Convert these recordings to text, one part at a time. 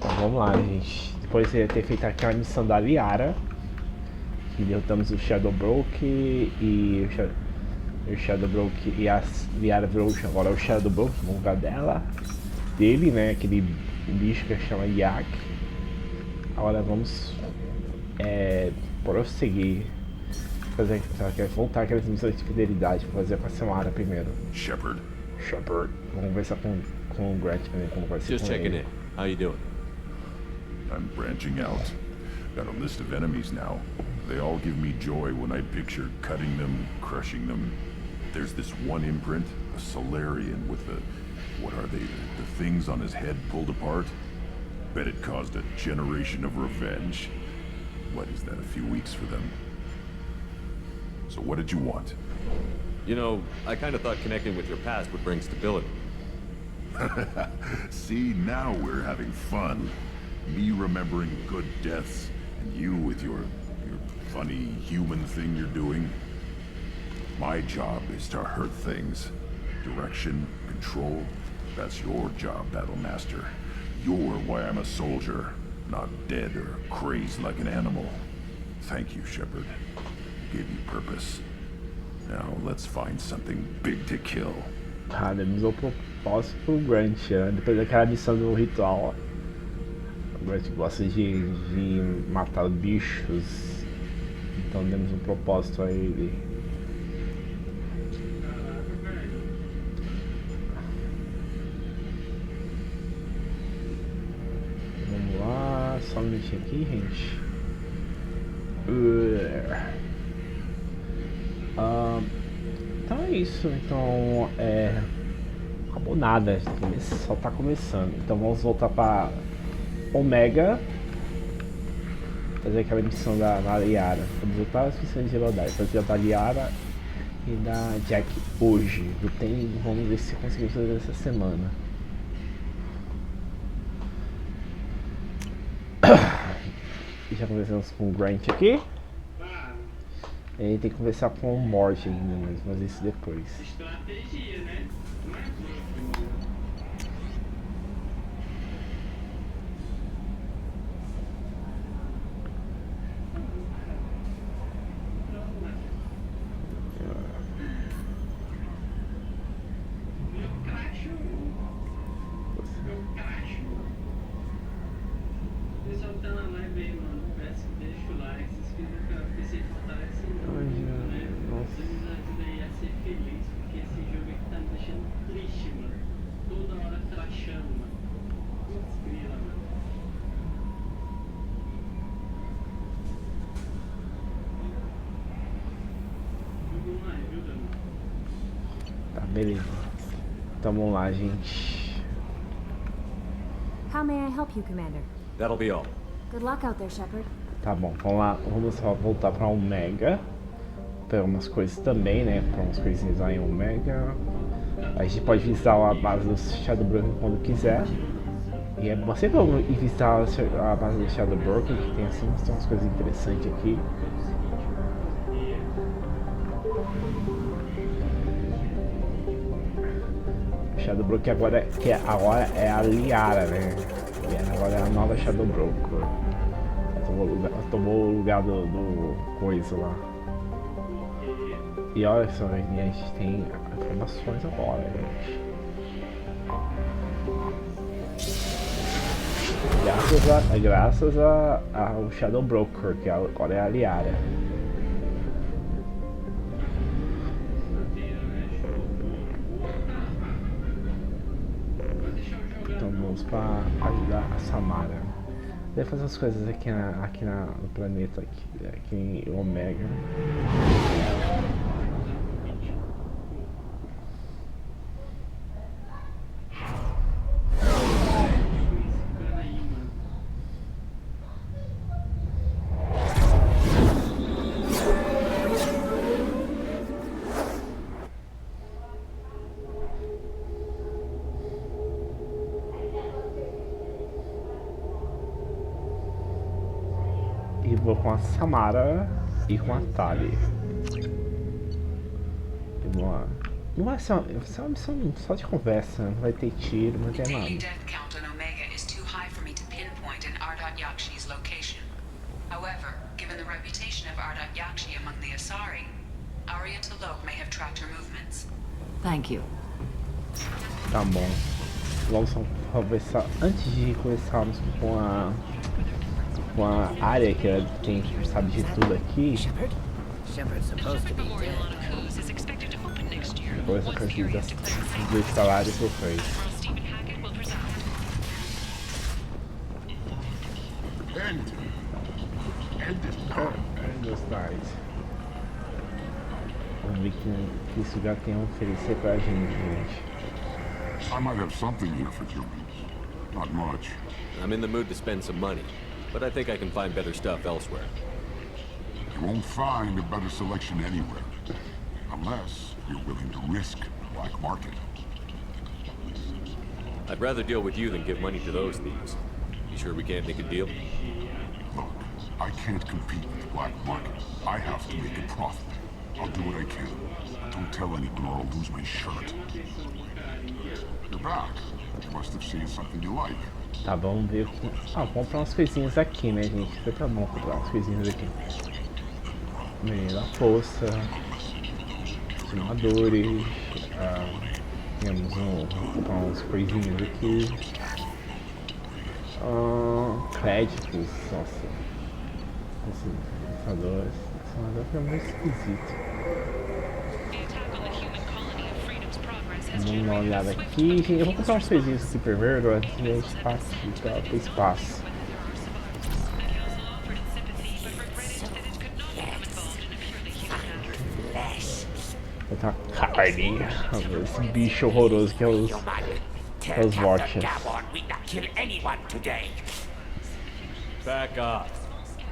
Então vamos lá, gente. Depois de ter feito aquela missão da Liara, que derrotamos o Shadowbroke e o Shadowbroke e a Liara virou agora o Shadowbroke no lugar dele, né? Aquele bicho que chama Yak. Agora vamos prosseguir. Voltar aquelas missões de fidelidade para fazer com a Samara primeiro. Shepard. Vamos conversar com o Grant também, como vai ser. Just checking in. How you doing? I'm branching out. Got a list of enemies now. They all give me joy when I picture cutting them, crushing them. There's this one imprint, a Solarian with the... what are they? The things on his head pulled apart? Bet it caused a generation of revenge. What is that, a few weeks for them? So what did you want? You know, I kind of thought connecting with your past would bring stability. See, now we're having fun. Me remembering good deaths, and you with your funny human thing you're doing. My job is to hurt things. Direction, control, that's your job, Battle Master. You're why I'm a soldier, not dead or crazed like an animal. Thank you, Shepard. I gave you purpose. Now let's find something big to kill. Demos o propósito pro Grant, né? Depois daquela missão do ritual. O Grant gosta de matar bichos, então demos um propósito a ele. Vamos lá, só um minutinho aqui, gente. Então é isso, então acabou nada, só tá começando. Então vamos voltar para Omega, fazer aquela missão da Liara. Vamos voltar às missões de igualdade, fazer a da Liara e da Jack hoje. Vamos ver se conseguimos fazer essa semana. Já conversamos com o Grant aqui. E aí tem que conversar com o Morty ainda, mas isso depois. Estratégia, né? Não é bluff. Beleza. Então vamos lá, gente. How may I help you, Commander? That'll be all. Good luck out there, Shepard. Tá bom, vamos lá. Vamos só voltar pra Omega. Pegar umas coisas também, né? Pra umas coisinhas lá em Omega. A gente pode visitar a base do Shadowbroke quando quiser. E é sempre bom ir visitar a base do Shadowbroke, que tem assim, tem umas coisas interessantes aqui. Shadowbroke agora é a Liara, né? Agora é a nova Shadowbroke. Tomou o lugar do coisa lá. E olha só, a gente tem informações agora, gente. Graças ao Shadowbroker, que agora é a Liara. Então vamos para ajudar a Samara. Deve fazer as coisas aqui no planeta, aqui em Omega. E vou com a Samara e com a Tali. Não vai ser uma missão só de conversa, não vai ter tiro, não vai ter nada. his location. However, given the reputation of Ardat-Yakshi among the Asari, Aria to Lok may have tracked your movements. Thank you. Tá bom. Vamos conversar. Antes de começarmos com a Aria, que é quem sabe de tudo aqui. Shepard? Shepard's supposed to be dead. Depois eu preciso dos dois salários que eu fiz. Vamos ver que isso já tem a oferecer pra gente. I might have something here for humans. Not much. I'm in the mood to spend some money, but I think I can find better stuff elsewhere. You won't find a better selection anywhere. Unless you're willing to risk the black market. I'd rather deal with you than give money to those thieves. You sure we can't make a deal? Look, I can't compete with the black market. I have to make a profit. I'll do what I can. Don't tell anyone or I'll lose my shirt. You're back. You must have seen something you like. Tá, vamos ver. Vamos comprar umas coisinhas aqui, né, gente? Foi tá bom comprar umas coisinhas aqui. Menino da força. Simuladores. Temos comprar umas coisinhas aqui. Créditos. Nossa. Esses computadores. Esse é muito esquisito. Vamos dar uma olhada aqui. Gente, eu vou comprar uns coisinhas super verde antes de a gente partir para o espaço. Vou botar carne. Esse bicho horroroso que é os Watchers. Back off.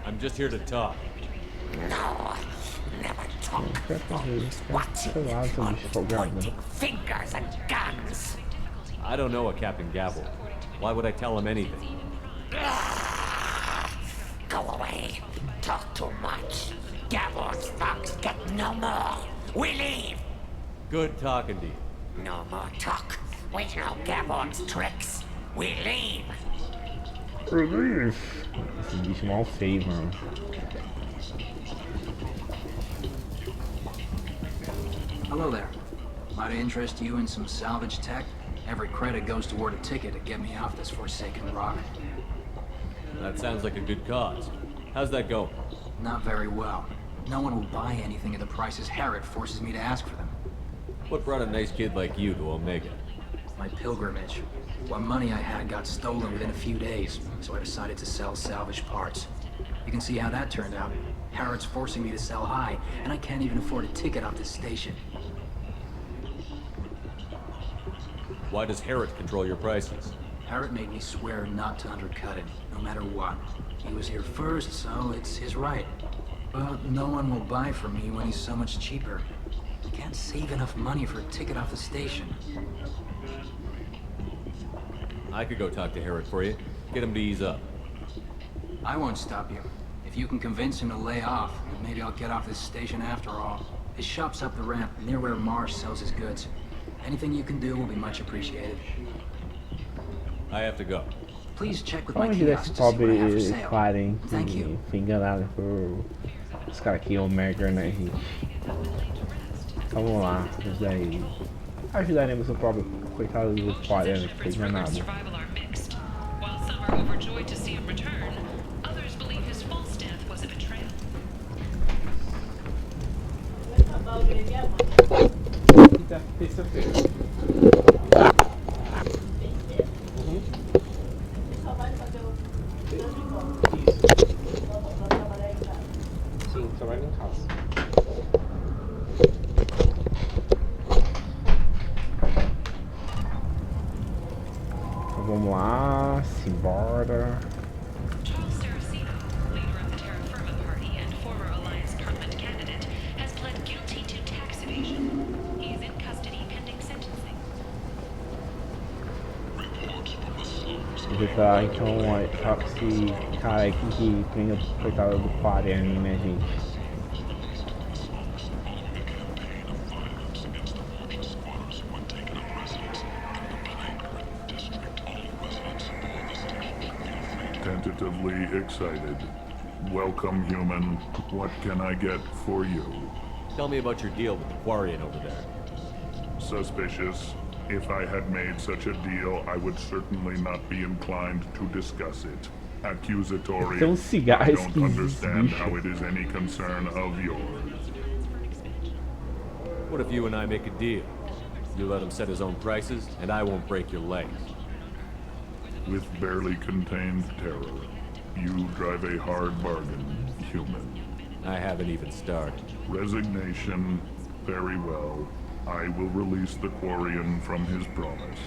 I'm just here to talk. No, never talk. Pointing fingers and guns. I don't know a Captain Gavel. Why would I tell him anything? Go away. Talk too much. Gavel's thugs get no more. We leave. Good talking to you. No more talk. We know Gavel's tricks. We leave. Esse bicho mal feio, mano. Hello there. Might I interest you in some salvage tech? Every credit goes toward a ticket to get me off this forsaken rock. That sounds like a good cause. How's that going? Not very well. No one will buy anything at the prices Herod forces me to ask for them. What brought a nice kid like you to Omega? My pilgrimage. What money I had got stolen within a few days, so I decided to sell salvage parts. You can see how that turned out. Herod's forcing me to sell high, and I can't even afford a ticket off this station. Why does Herod control your prices? Herod made me swear not to undercut it, no matter what. He was here first, so it's his right. But no one will buy from me when he's so much cheaper. I can't save enough money for a ticket off the station. I could go talk to Herod for you. Get him to ease up. I won't stop you. If you can convince him to lay off, maybe I'll get off this station after all. His shop's up the ramp, near where Marsh sells his goods. Anything you can do will be much appreciated. I have to go. Please check with my Onde desse kiosk to see what I have for pobre sale. Claren Thank que you. foi enganado por os caras aqui, Omega, né, gente? Então vamos lá, ajudaremos o pobre coitado do Claren que foi enganado. While some are overjoyed to see him return, others believe his false death was a betrayal. Terça-feira. Sim, trabalho em casa. Então vamos lá, simbora. Charles Saraceno, leader of the Terra Firma Party and former Alliance Parliament candidate, has pled guilty to tax evasion. He is in custody pending sentencing. Vou ver então esse cara aqui que prende o coitado do Claren, né, gente? tentatively excited. Welcome, human. What can I get for you? Tell me about your deal with the Quarian over there. Suspicious. If I had made such a deal, I would certainly not be inclined to discuss it. Accusatory. Tem cigarro I don't esquisito, understand bicho. how it is any concern of yours. What if you and I make a deal? You let him set his own prices, and I won't break your legs. With barely contained terror, you drive a hard bargain, human. I haven't even started. Resignation. Very well. I will release the Quarian from his promise.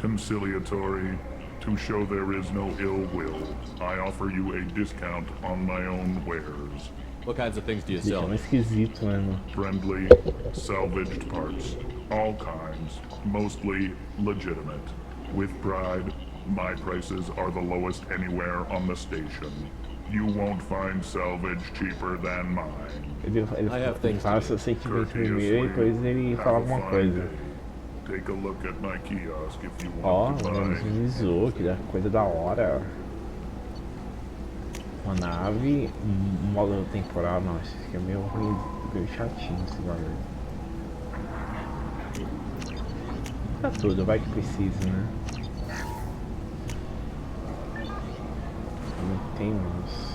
Conciliatory. To show there is no ill will, I offer you a discount on my own wares. What kinds of things do you Bicho, é sell? um esquisito, mano. Friendly, salvaged parts. All kinds. Mostly legitimate. With pride, my prices are the lowest anywhere on the station. You won't find salvage cheaper than mine. Ele fala seu sentimento primeiro e depois ele fala alguma coisa. Take a look at my kiosk if you Ó, want to um buy. visor, que coisa da hora. Uma nave, um módulo temporal, não, isso aqui é meio ruim, meio chatinho esse bagulho. Tá tudo, vai que precisa, né? Não temos.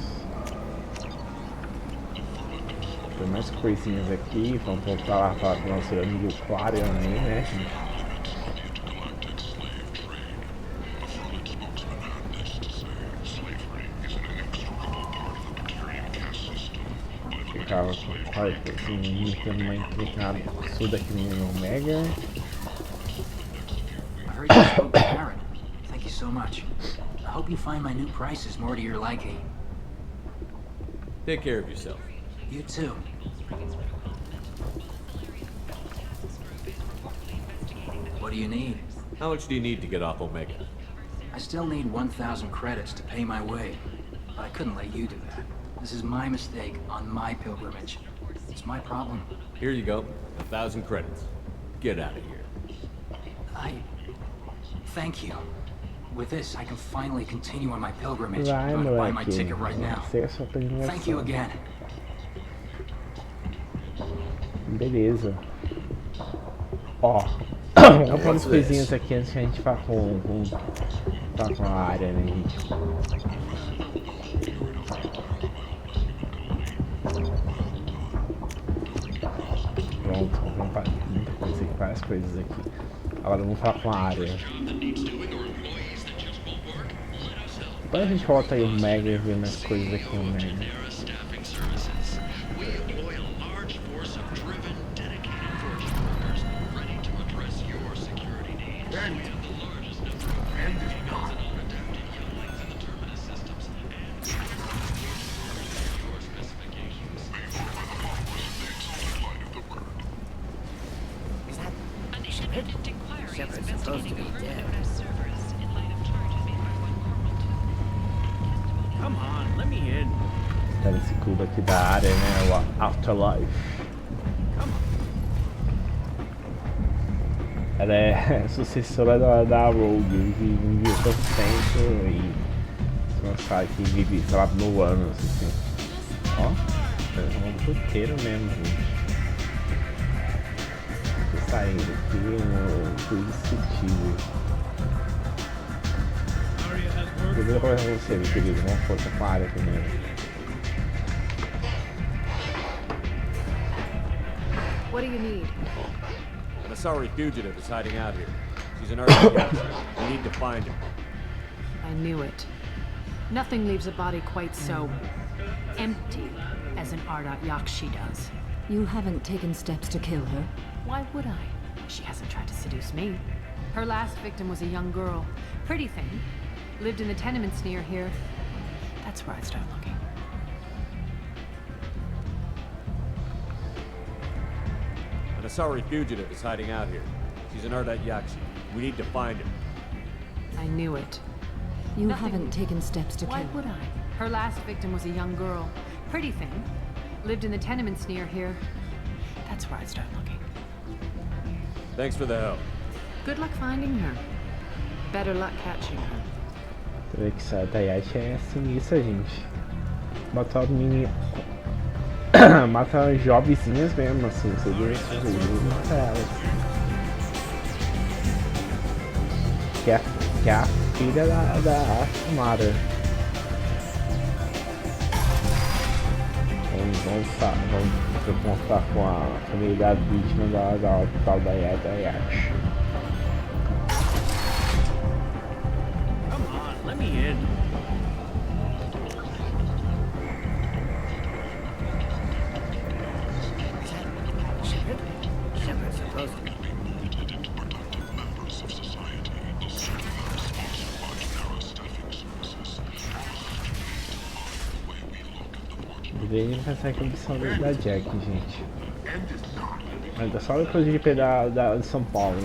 Tem mais coisinhas aqui, vamos voltar lá falar com o nosso amigo Aquarian aí, né? Ficava com o quarto, assim, tendo uma implicada absurda aqui no Omega. I heard you spoke to Aaron. Thank you so much. I hope you find my new prices more to your liking. Take care of yourself. You too. What do you need? How much do you need to get off Omega? I still need 1,000 credits to pay my way, but I couldn't let you do that. This is my mistake on my pilgrimage. It's my problem. Here you go. 1,000 credits. Get out of here. Thank you. With this, I can finally continue on my pilgrimage. Vai, I'm gonna buy my moleque. ticket right now. Segue a sua peregrinação. Thank you again. Beleza. Ó, vamos comprar umas What's coisinhas this? aqui antes que a gente vá com a área, né, gente? Pronto, vamos comprar muita coisa aqui, várias coisas aqui. Agora vamos falar com a área. Depois a gente volta aí o Mega e vê mais coisas aqui no Mega. Independent inquiries Shepard's investigating supposed to be the dead. known as servers in light of charges made by one Morinth. Come on, let me in. Pega esse cubo aqui da área, né? O Afterlife. Ela é sucessora da Rogue, que viveu tanto tempo e se lançar que vive, sei lá, 1000 anos, assim. Ó, é um roteiro mesmo, gente. Tô saindo aqui no coisa discutível. Primeiro pra você, meu querido, vamos força com a área primeiro. What do you need? An Asari fugitive is hiding out here. She's an Ardat-Yakshi. We need to find her. I knew it. Nothing leaves a body quite so empty as an Ardat-Yakshi does. You haven't taken steps to kill her? Why would I? She hasn't tried to seduce me. Her last victim was a young girl. Pretty thing. Lived in the tenements near here. That's where I'd start looking. An Asari fugitive is hiding out here. She's an Ardat-Yakshi. We need to find her. I knew it. You Nothing- haven't taken steps to Why kill would I? Her last victim was a young girl. Pretty thing. Lived in the tenements near here. That's where I'd start looking. Thanks for the help. Good luck finding her. Better luck catching her. Você vê que essa Ardat-Yakshi é sinistra, gente. Mata a menina. Mata jovenzinhas mesmo, assim. Você vê que mata elas. Que é a filha da Samara. Vamos contar com a família da vítima da tal da Ardat-Yakshi. Come on, let me in. Shepard? Shepard's supposed to be. Deveria pensar que a missão da Jack, gente. Ainda só depois de pegar de São Paulo.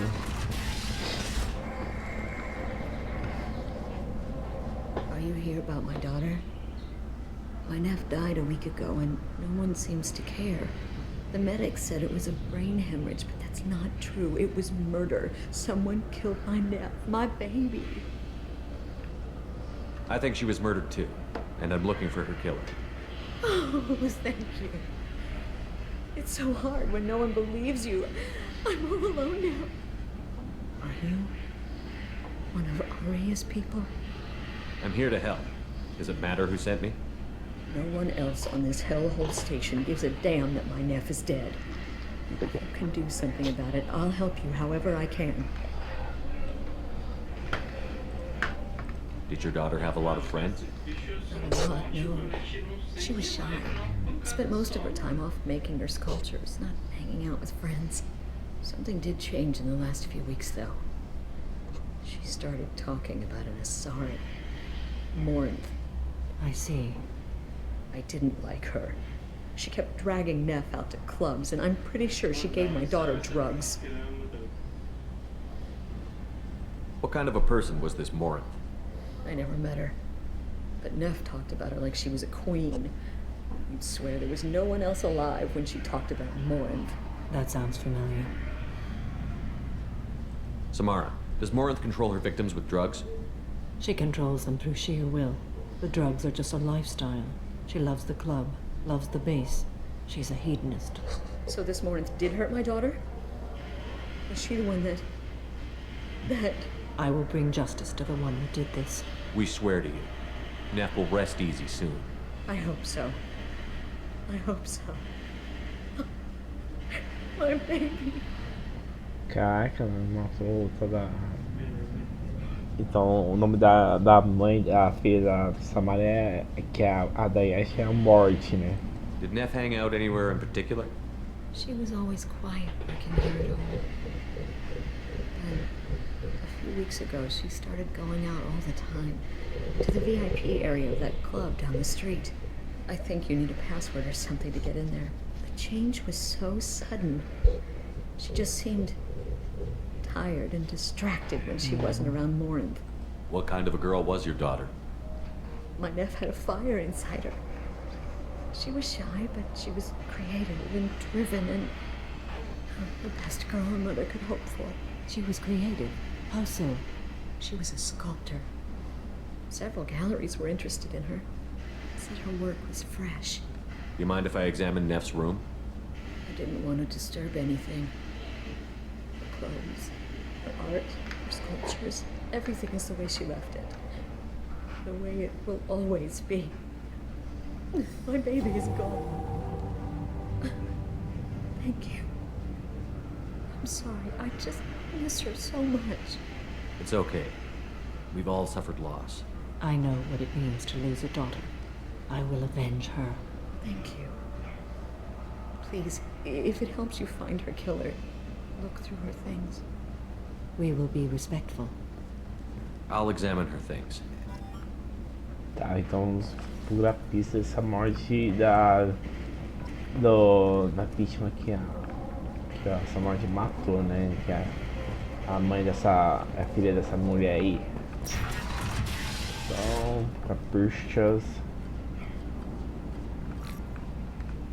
Are you here about my daughter? My nephew died a week ago and no one seems to care. The medics said it was a brain hemorrhage, but that's not true. It was murder. Someone killed my nephew, my baby. I think she was murdered too, and I'm looking for her killer. Oh, thank you. It's so hard when no one believes you. I'm all alone now. Are you one of Aria's people? I'm here to help. Does it matter who sent me? No one else on this hellhole station gives a damn that my nephew is dead. If you can do something about it, I'll help you however I can. Did your daughter have a lot of friends? Not a lot, no. She was shy. Spent most of her time off making her sculptures, not hanging out with friends. Something did change in the last few weeks, though. She started talking about an asaris. Morinth. I see. I didn't like her. She kept dragging Neff out to clubs, and I'm pretty sure she gave my daughter drugs. What kind of a person was this Morinth? I never met her. But Neff talked about her like she was a queen. You'd swear there was no one else alive when she talked about Morinth. That sounds familiar. Samara, does Morinth control her victims with drugs? She controls them through sheer will. The drugs are just a lifestyle. She loves the club, loves the base. She's a hedonist. So this Morinth did hurt my daughter? Was she the one that... I will bring justice to the one who did this. We swear to you. Neff will rest easy soon. I hope so. I hope so. My baby. Caraca, matou toda. Então o nome da mãe, da filha da Samara que é a Ardat-Yakshi é a Morte, né? Did Neff hang out anywhere in particular? She was always quiet working here at home. Then, a few weeks ago, she started going out all the time. To the VIP area of that club down the street. I think you need a password or something to get in there. The change was so sudden. She just seemed tired and distracted when she wasn't around Morinth. What kind of a girl was your daughter? My nephew had a fire inside her. She was shy, but she was creative and driven and the best girl her mother could hope for. She was creative. How so? She was a sculptor. Several galleries were interested in her. Said her work was fresh. You mind if I examine Neff's room? I didn't want to disturb anything. Her clothes, her art, her sculptures, everything is the way she left it. The way it will always be. My baby is gone. Thank you. I'm sorry, I just miss her so much. It's okay. We've all suffered loss. I know what it means to lose a daughter. I will avenge her. Thank you. Please, if it helps you find her killer, look through her things. We will be respectful. I'll examine her things. Tá, então por a pista dessa morte da vítima que essa morte matou, né? Que a mãe dessa, a filha dessa mulher aí. Então, caprichas.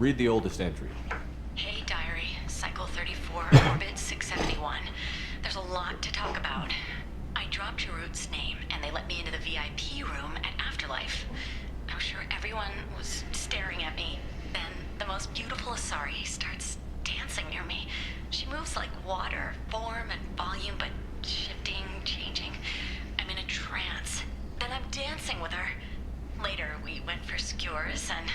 Read the oldest entry. Hey, diary. Cycle 34, orbit 671. There's a lot to talk about. I dropped your root's name, and they let me into the VIP room Everyone was staring at me. Then the most beautiful Asari starts dancing near me. She moves like water, form and volume, but shifting, changing. I'm in a trance. Then I'm dancing with her. Later, we went for skewers, and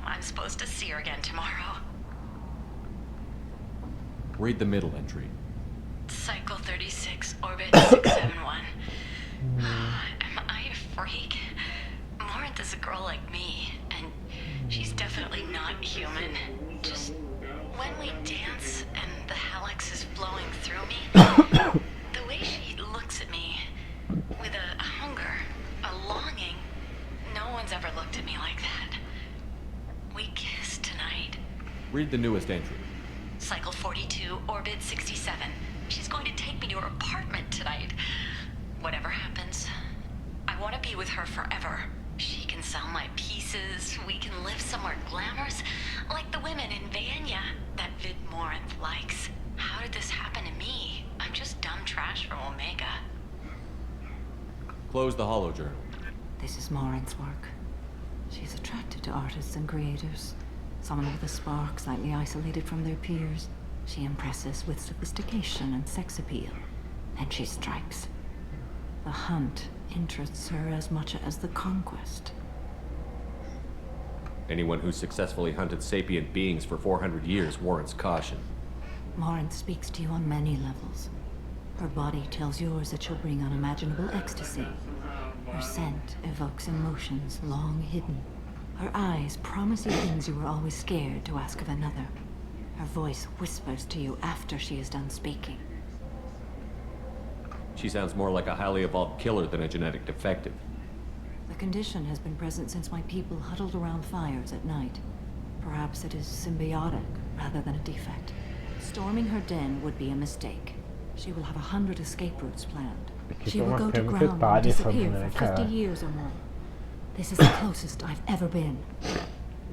I'm supposed to see her again tomorrow. Read the middle entry. Cycle 36, orbit 671. Am I a freak? Morinth is a girl like me, and she's definitely not human. Just when we dance and the hallux is flowing through me, the way she looks at me with a hunger, a longing, no one's ever looked at me like that. We kissed tonight. Read the newest entry. Cycle 42, orbit 67. She's going to take me to her apartment tonight. Whatever happens, I want to be with her forever. She can sell my pieces. We can live somewhere glamorous, like the women in Vanya that Vid Morinth likes. How did this happen to me? I'm just dumb trash from Omega. Close the holo journal. This is Morinth's work. She's attracted to artists and creators. Someone with a spark, slightly isolated from their peers. She impresses with sophistication and sex appeal. Then she strikes. The hunt interests her as much as the conquest. Anyone who's successfully hunted sapient beings for 400 years warrants caution. Morinth speaks to you on many levels. Her body tells yours that she'll bring unimaginable ecstasy. Her scent evokes emotions long hidden. Her eyes promise you things you were always scared to ask of another. Her voice whispers to you after she is done speaking. She sounds more like a highly evolved killer than a genetic defective. The condition has been present since my people huddled around fires at night. Perhaps it is symbiotic rather than a defect. Storming her den would be a mistake. She will have 100 escape routes planned. She will go to ground and disappear for 50 years or more. This is the closest I've ever been.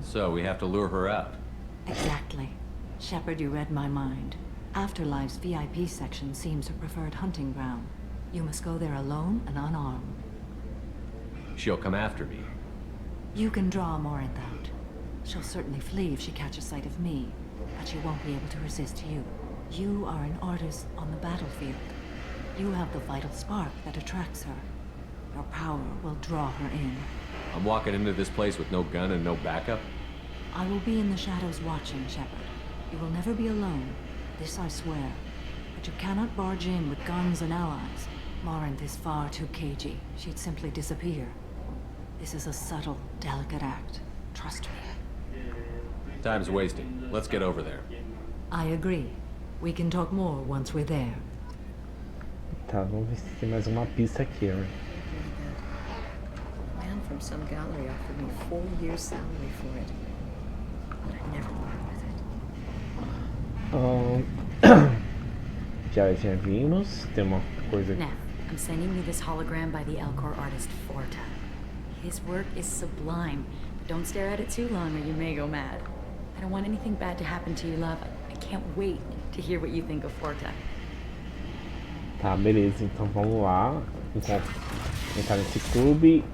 So we have to lure her out. Exactly. Shepard, you read my mind. Afterlife's VIP section seems her preferred hunting ground. You must go there alone and unarmed. She'll come after me. You can draw Morinth out. She'll certainly flee if she catches sight of me, but she won't be able to resist you. You are an artist on the battlefield. You have the vital spark that attracts her. Your power will draw her in. I'm walking into this place with no gun and no backup? I will be in the shadows watching, Shepard. You will never be alone. This I swear. But you cannot barge in with guns and allies. Morinth is far too cagey. She'd simply disappear. This is a subtle, delicate act. Trust me. Time's wasting. Let's get over there. I agree. We can talk more once we're there. Tá, vamos ver se tem mais uma pista aqui, né? A man from some gallery offered me 4 years' salary for it. But I never part with it. Já vimos. Tem uma coisa aqui. Neff, I'm sending you this hologram by the Elcor artist Forta. His work is sublime. Don't stare at it too long or you may go mad. I don't want anything bad to happen to you, love. I can't wait to hear what you think of Forta. Tá, beleza. Então vamos lá. Entrar nesse clube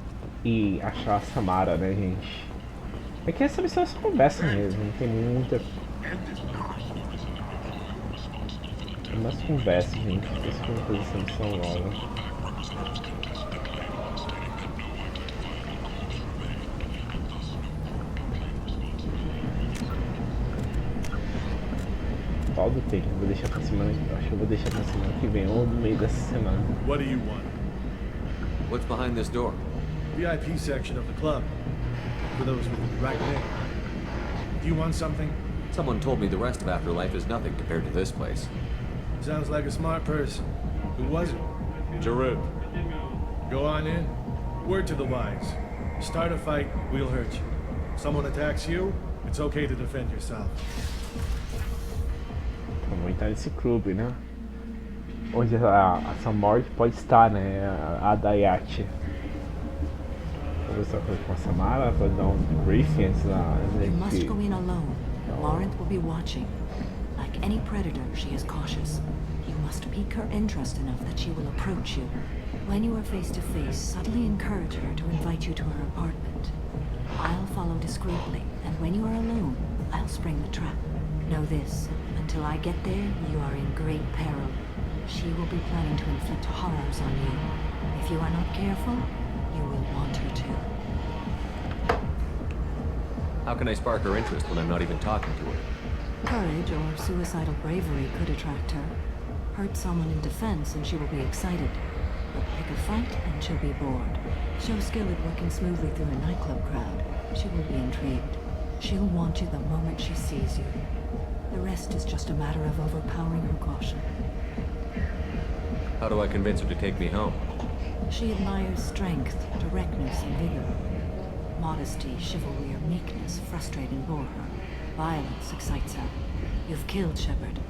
e achar a Samara, né, gente? É que essa missão é só conversa mesmo. Não tem muita... É mais conversa, gente. Não sei se foi uma coisa dessa missão logo. Qual do tempo? Vou deixar pra semana. Acho que eu vou deixar pra semana que vem ou no meio dessa semana. What do you want? What's behind this door? VIP section of the club. For those with the right name. Do you want something? Someone told me the rest of Afterlife is nothing compared to this place. Sounds like a smart person. Who was it? Giroux. Go on in. Word to the wise. Start a fight, we'll hurt you. Someone attacks you, it's okay to defend yourself. Vamos entrar nesse clube, né? Onde a Samara pode estar, né? A Ardat-Yakshi. Vamos ver com a Samara para dar um briefing antes da... You must go in alone. Morinth will be watching. Like any predator, she is cautious. You must pique her interest enough that she will approach you. When you are face to face, subtly encourage her to invite you to her apartment. I'll follow discreetly, and when you are alone, I'll spring the trap. Know this, until I get there, you are in great peril. She will be planning to inflict horrors on you. If you are not careful, you will want her to. How can I spark her interest when I'm not even talking to her? Courage or suicidal bravery could attract her. Hurt someone in defense and she will be excited. But pick a fight and she'll be bored. Show skill at working smoothly through a nightclub crowd. She will be intrigued. She'll want you the moment she sees you. The rest is just a matter of overpowering her caution. How do I convince her to take me home? She admires strength, directness, and vigor. Modesty, chivalry, or meekness frustrate and bore her. Violence excites her. You've killed Shepard.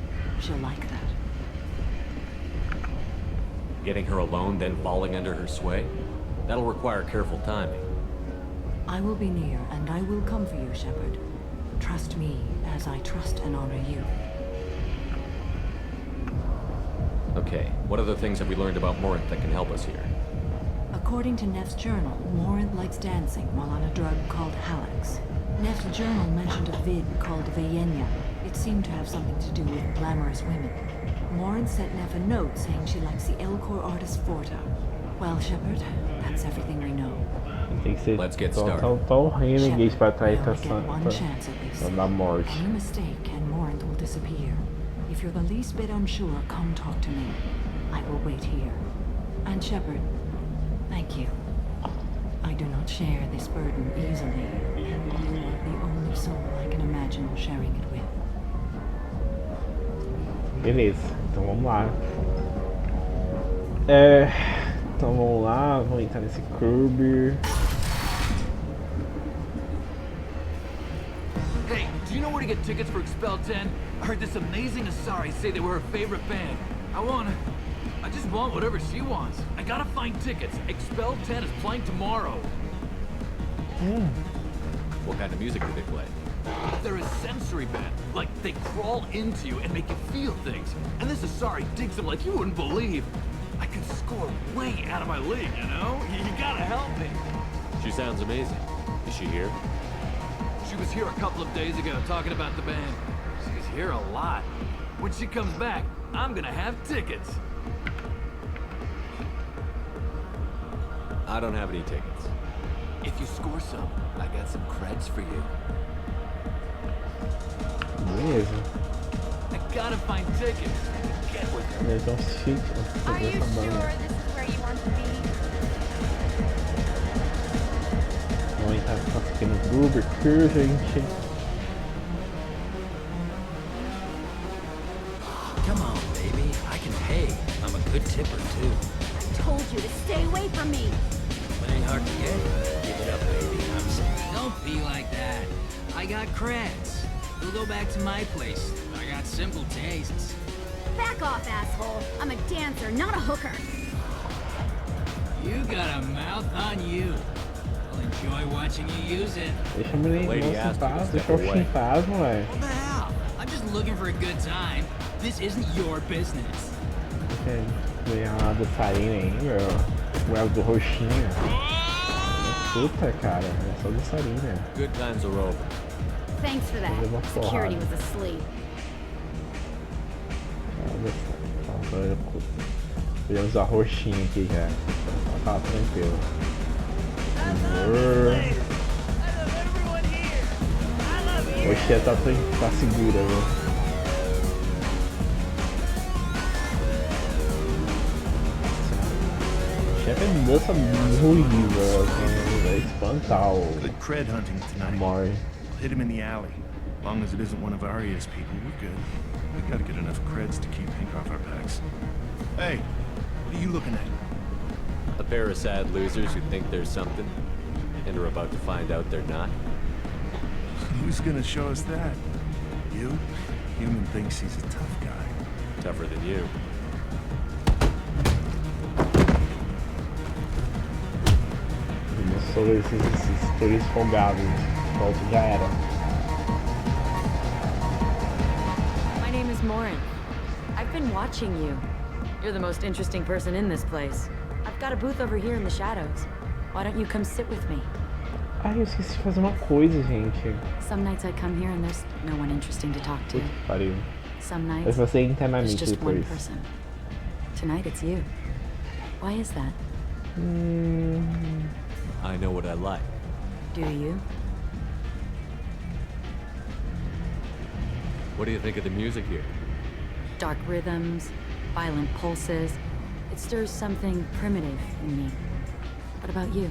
She'll like that. Getting her alone, then falling under her sway? That'll require careful timing. I will be near, and I will come for you, Shepard. Trust me, as I trust and honor you. Okay, what other things have we learned about Morinth that can help us here? According to Neff's journal, Morinth likes dancing while on a drug called Halax. Neff's journal mentioned a vid called Vayenya. It seemed to have something to do with glamorous women. Morinth sent Neff a note saying she likes the Elcor artist Volta. Well, Shepard, that's everything we know. Tem que ser Let's get tão renegade pra atrair one chance at least. da morte. Any mistake and Morinth will disappear. If you're the least bit unsure, come talk to me. I will wait here. And Shepard, thank you. I do not share this burden easily. You are the only soul I can imagine sharing it with. Beleza, então vamos lá. Então vamos lá, vamos entrar nesse Kirby. Hey, do you know where to get tickets for Expel 10? I heard this amazing asaris say they were her favorite band. I just want whatever she wants. I gotta find tickets. Expel 10 is playing tomorrow. What kind of music do they play? They're a sensory band. Like, they crawl into you and make you feel things. And this asari digs them like you wouldn't believe. I could score way out of my league, you know? You gotta help me. She sounds amazing. Is she here? She was here a couple of days ago talking about the band. She's here a lot. When she comes back, I'm gonna have tickets. I don't have any tickets. If you score some, I got some creds for you. Beleza. I gotta find tickets. Get with her. Eles vão chique fazer essa banda. Vamos entrar nessa pequena Uber aqui, gente. Come on, baby. I can pay. I'm a good tipper, too. I told you to stay away from me. Playing hard to get. Give it up, baby. I'm sorry. Don't be like that. I got creds. We'll go back to my place. I got simple tastes. Back off, asshole. I'm a dancer, not a hooker. You got a mouth on you. I'll enjoy watching you use it. Deixa a menina em paz, deixa o Oxi em paz, moleque. What the hell? I'm just looking for a good time. This isn't your business. Deixa ganhar uma dançarina aí, meu. O do roxinho. Puta, cara. É só dançarina. Good times are over. Thanks for that. Security was asleep. Podemos usar roxinho aqui já. Tá tranquilo. Oxi, tá segura, viu? Chefe dança horrível, assim, é espantar o Good cred hunting tonight. Mari. Hit him in the alley. As long as it isn't one of Aria's people, we're good. We gotta get enough creds to keep Pink off our backs. Hey, what are you looking at? A pair of sad losers who think there's something, and are about to find out they're not. Who's gonna show us that? You? Human thinks he's a tough guy. Tougher than you. Sobre esses turistas folgados. Volta já era. My name is Morinth. I've been watching you. You're the most interesting person in this place. I've I've got a booth over here in the shadows. Why don't you come sit with me? Ai, eu esqueci de fazer uma coisa, gente. Some nights I come here and there's no one interesting to talk to. Puta que pariu. Some Mas nights você there's internamente just one depois. person. Tonight it's you. Why is that? I know what I like. Do you? What do you think of the music here? Dark rhythms, violent pulses. It stirs something primitive in me. What about you?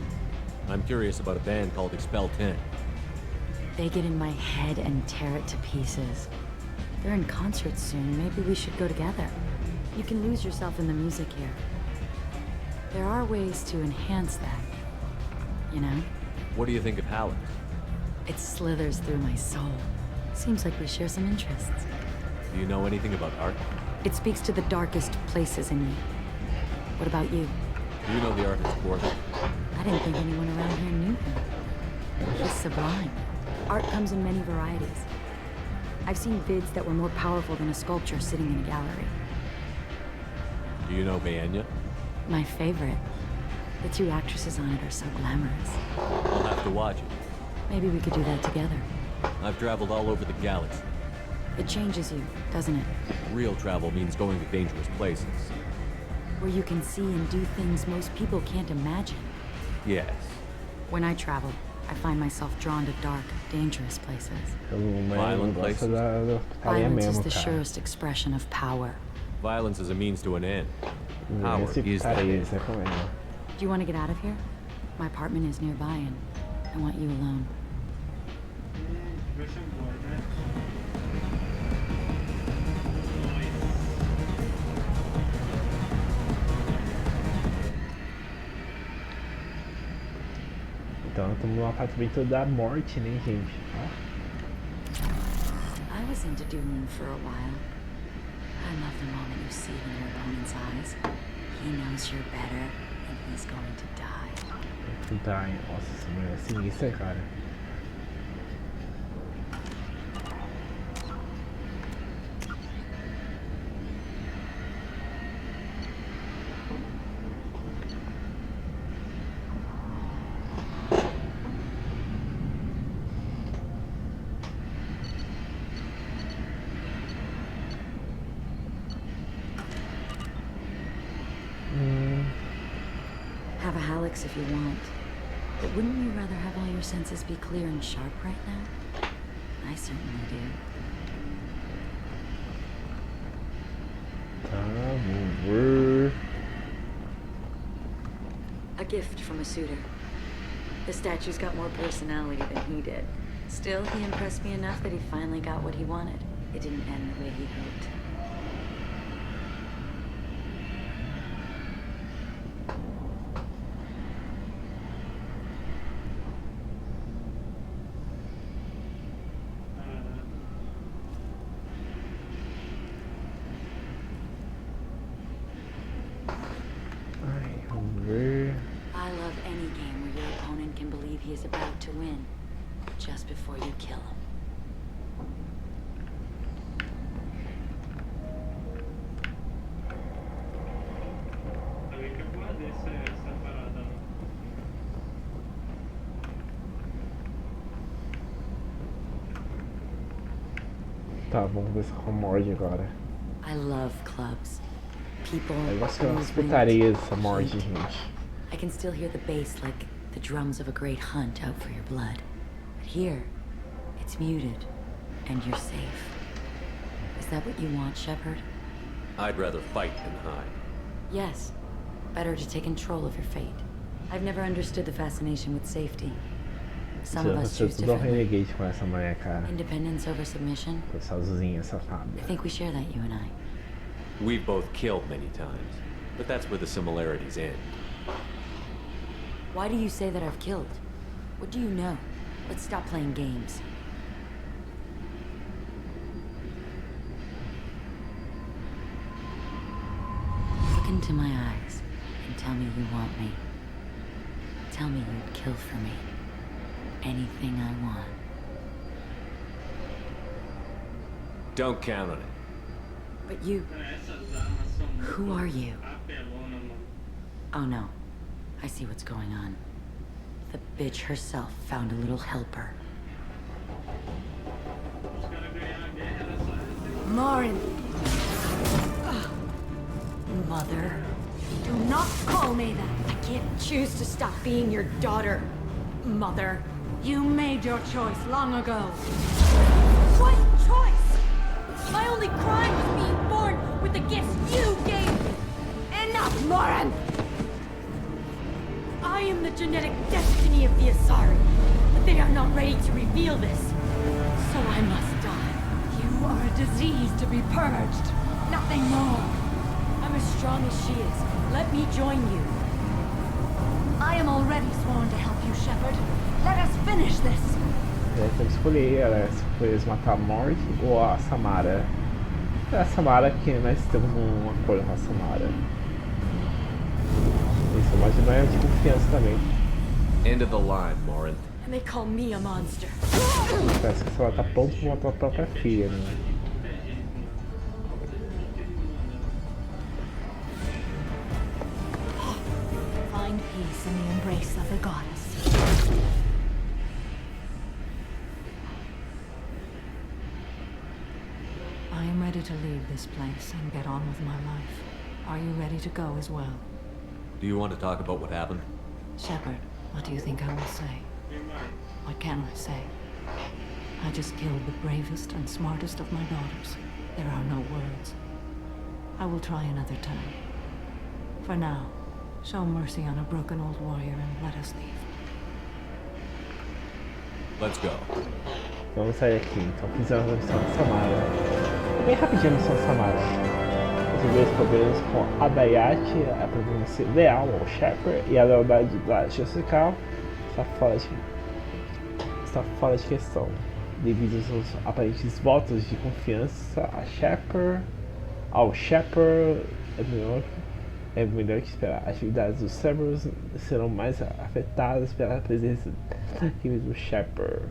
I'm curious about a band called Expel 10. They get in my head and tear it to pieces. They're in concert soon. Maybe we should go together. You can lose yourself in the music here. There are ways to enhance that, you know? What do you think of Halleck? It slithers through my soul. Seems like we share some interests. Do you know anything about art? It speaks to the darkest places in me. What about you? Do you know the artist Porter? I didn't think anyone around here knew him. He's sublime. Art comes in many varieties. I've seen vids that were more powerful than a sculpture sitting in a gallery. Do you know Bayenya? My favorite. The two actresses on it are so glamorous. I'll have to watch it. Maybe we could do that together. I've traveled all over the galaxy. It changes you, doesn't it? Real travel means going to dangerous places. Where you can see and do things most people can't imagine. Yes. When I travel, I find myself drawn to dark, dangerous places. Violent places? Violence is the surest expression of power. Violence is a means to an end. Power is the end. Do you want to get out of here? My apartment is nearby and I want you alone. Então estamos no apartamento da morte, né, gente? Ó. I was into dueling for a while. I love the moment you see it in your opponent's eyes. He knows you're better and he's going to die. Tá, nossa, essa mulher é sinistra, cara. Have a Hallex if you want. But wouldn't you rather have all your senses be clear and sharp right now? I certainly do. Tá, vamos ver. A gift from a suitor. The statue's got more personality than he did. Still, he impressed me enough that he finally got what he wanted. It didn't end the way he hoped. I love any game where your opponent can believe he is about to win, just before you kill him. Tá, vamos começar com a morte agora. I love clubs. People, Eu gosto que eu movement, escutaria essa morte, heat. gente. I can still hear the bass like the drums of a great hunt out for your blood. But here, it's muted, and you're safe. Is that what you want, Shepard? I'd rather fight than hide. Yes. Better to take control of your fate. I've never understood the fascination with safety. Some of us choose Eu dou differently. renegade com essa mulher, cara. Independence over submission. Com essa azulzinha safada. I think we share that, you and I. We've both killed many times, but that's where the similarities end. Why do you say that I've killed? What do you know? Let's stop playing games. Look into my eyes and tell me you want me. Tell me you'd kill for me. Anything I want. Don't count on it. But you... Who are you? Oh no. I see what's going on. The bitch herself found a little helper. Morinth. Mother. Do not call me that. I can't choose to stop being your daughter. Mother, you made your choice long ago. What choice? My only crime was being born with the gifts you gave me. Enough, Morinth! I am the genetic destiny of the Asari, but they are not ready to reveal this. So I must die. You are a disease to be purged. Nothing more. I'm as strong as she is. Let me join you. I am already sworn to help you, Shepard. Let us finish this. Temos que escolher, ela escolher matar a Morinth ou a Samara. É a Samara que nós temos um acordo com a Samara. Isso, mas não é de confiança também. End of the line, Morinth. And they call me a monster. Parece que ela tá pronta para matar a própria filha, né? Find peace in the embrace of the goddess. I am ready to leave this place and get on with my life. Are you ready to go as well? Do you want to talk about what happened? Shepard, what do you think I will say? What can I say? I just killed the bravest and smartest of my daughters. There are no words. I will try another time. For now, show mercy on a broken old warrior and let us leave. Let's go. Vamos sair aqui, então fizemos a missão de Samara. Bem rapidinho a missão de Samara. Resolver os problemas com Ardat-Yakshi, a permanência leal ao Shepard e a lealdade da Jessica está fora de questão, devido aos aparentes votos de confiança ao Shepard é melhor que esperar. As atividades dos Cerberus serão mais afetadas pela presença do Shepard.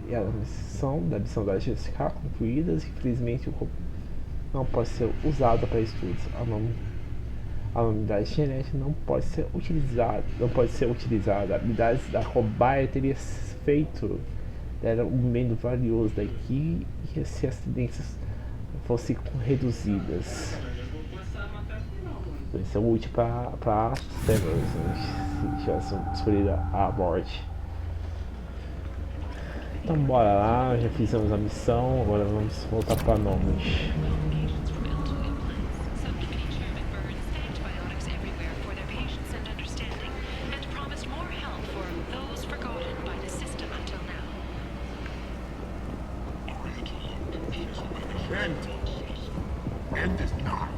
E a missão da Jessica concluídas, infelizmente o corpo não pode ser usado para estudos. A unidade genética não pode ser utilizada. Habilidades da cobaia teria feito dela um membro valioso da equipe se as tendências fossem reduzidas. Isso é útil para Cerberus, se tivesse escolhido a morte. Então bora lá, já fizemos a missão, agora vamos voltar para Nomad. End is not.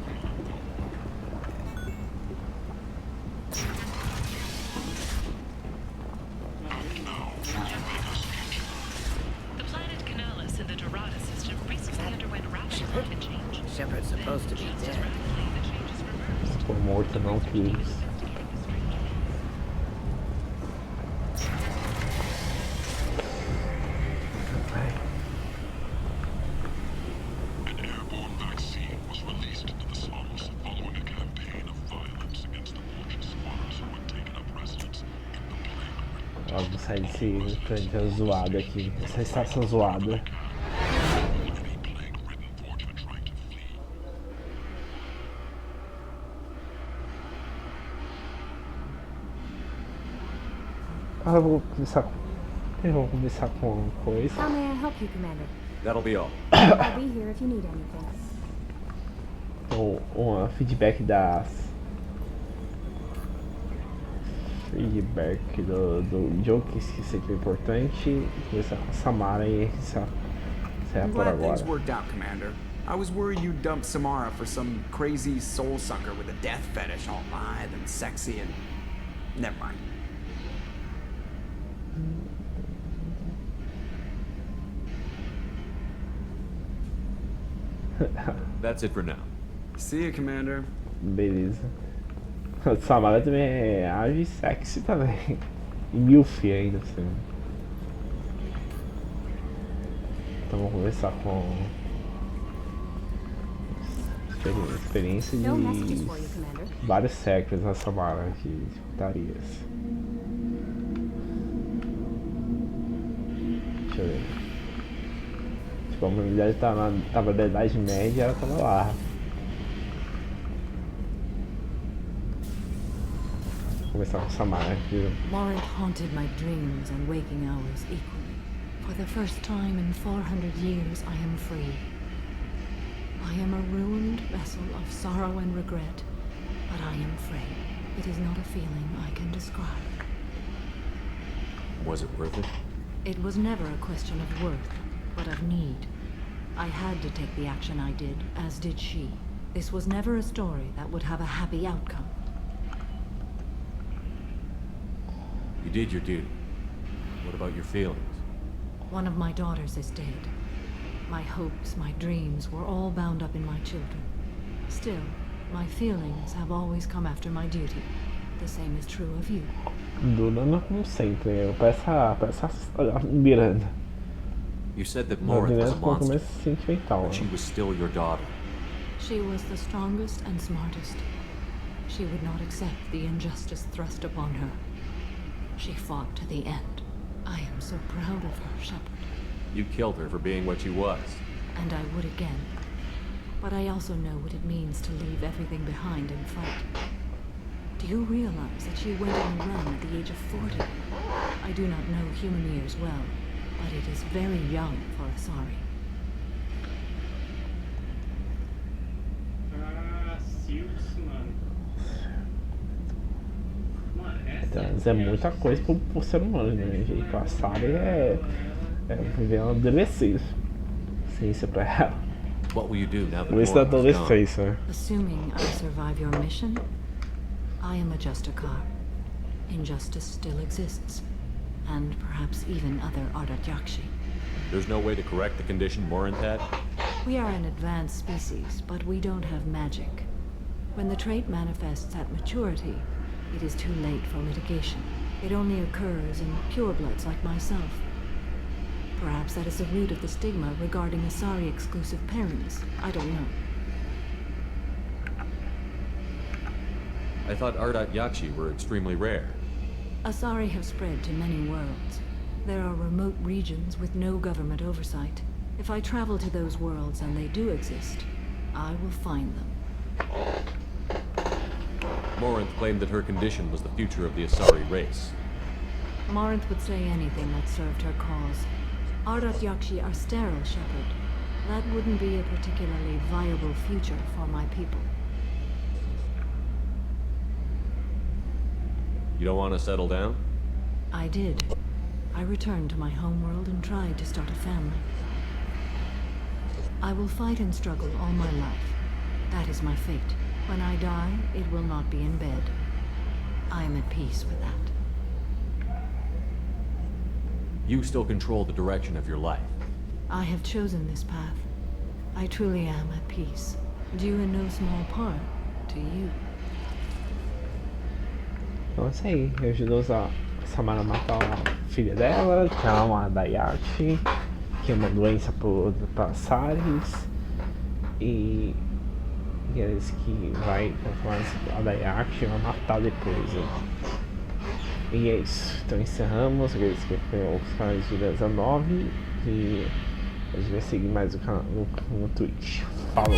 Shepard's supposed to be dead. Estou morto, não quis. An airborne vaccine was released into the slums following a campaign of violence against the poultry squatters who had taken up residence in the plague. Vamos sair desse planeta zoado aqui, essa estação zoada. Eu vou começar com coisa. How may I help you, Commander? That'll be all. I'll be here if you need anything. Então, feedback do jogo, que isso aqui é importante. Começar com a Samara e encerrar por agora. Things worked out, Commander. I was worried you'd dump Samara for some crazy soul sucker with a death fetish all lithe and sexy and... Never mind. That's it for now. See you, Commander. Beleza. A Samara também é ágil e sexy também. E milf ainda assim. Então vamos começar com experiência de... No messages for you, Commander. vários séculos na Samara de putarias. Deixa eu ver. Tipo, a humanidade tava na Idade Média e ela tava lá. Vou começar com Samara aqui. Morinth haunted my dreams and waking hours equally. For the first time in 400 years, I am free. I am a ruined vessel of sorrow and regret, but I am free. It is not a feeling I can describe. Was it worth it? It was never a question of worth, but of need. I had to take the action I did, as did she. This was never a story that would have a happy outcome. You did your duty. What about your feelings? One of my daughters is dead. My hopes, my dreams were all bound up in my children. Still, my feelings have always come after my duty. The same is true of you. Dura como sempre, parece a Miranda. You said that Morinth was a monster, sentimental, but she was still your daughter. She was the strongest and smartest. She would not accept the injustice thrust upon her. She fought to the end. I am so proud of her, Shepard. You killed her for being what she was. And I would again. But I also know what it means to leave everything behind and fight. Do you realize that she went on a run at the age of 40? I do not know human years well, but it is very young for Asari. É muita coisa pro ser humano, né, gente? A Sari é viver uma adolescência. Ciência pra ela. What will you do now that Isso da Morinth is gone? adolescência. Assuming I survive your mission, I am a Justicar. Injustice still exists, and perhaps even other Ardat-Yakshi. There's no way to correct the condition Morinth had? We are an advanced species, but we don't have magic. When the trait manifests at maturity, it is too late for mitigation. It only occurs in purebloods like myself. Perhaps that is the root of the stigma regarding Asari-exclusive pairings. I don't know. I thought Ardat-Yakshi were extremely rare. Asari have spread to many worlds. There are remote regions with no government oversight. If I travel to those worlds and they do exist, I will find them. Morinth claimed that her condition was the future of the Asari race. Morinth would say anything that served her cause. Ardat-Yakshi are sterile, Shepard. That wouldn't be a particularly viable future for my people. You don't want to settle down? I did. I returned to my homeworld and tried to start a family. I will fight and struggle all my life. That is my fate. When I die, it will not be in bed. I am at peace with that. You still control the direction of your life. I have chosen this path. I truly am at peace, due in no small part to you. Então é isso aí, ajudou a Samara a matar a filha dela, que é uma Ardat-Yakshi, que é uma doença para asaris, e eles que vai transformar a Ardat-Yakshi e vai matar depois. E é isso, então encerramos, agradeço que foi os canais de 19 e a gente vai seguir mais o canal no Twitch. Falou!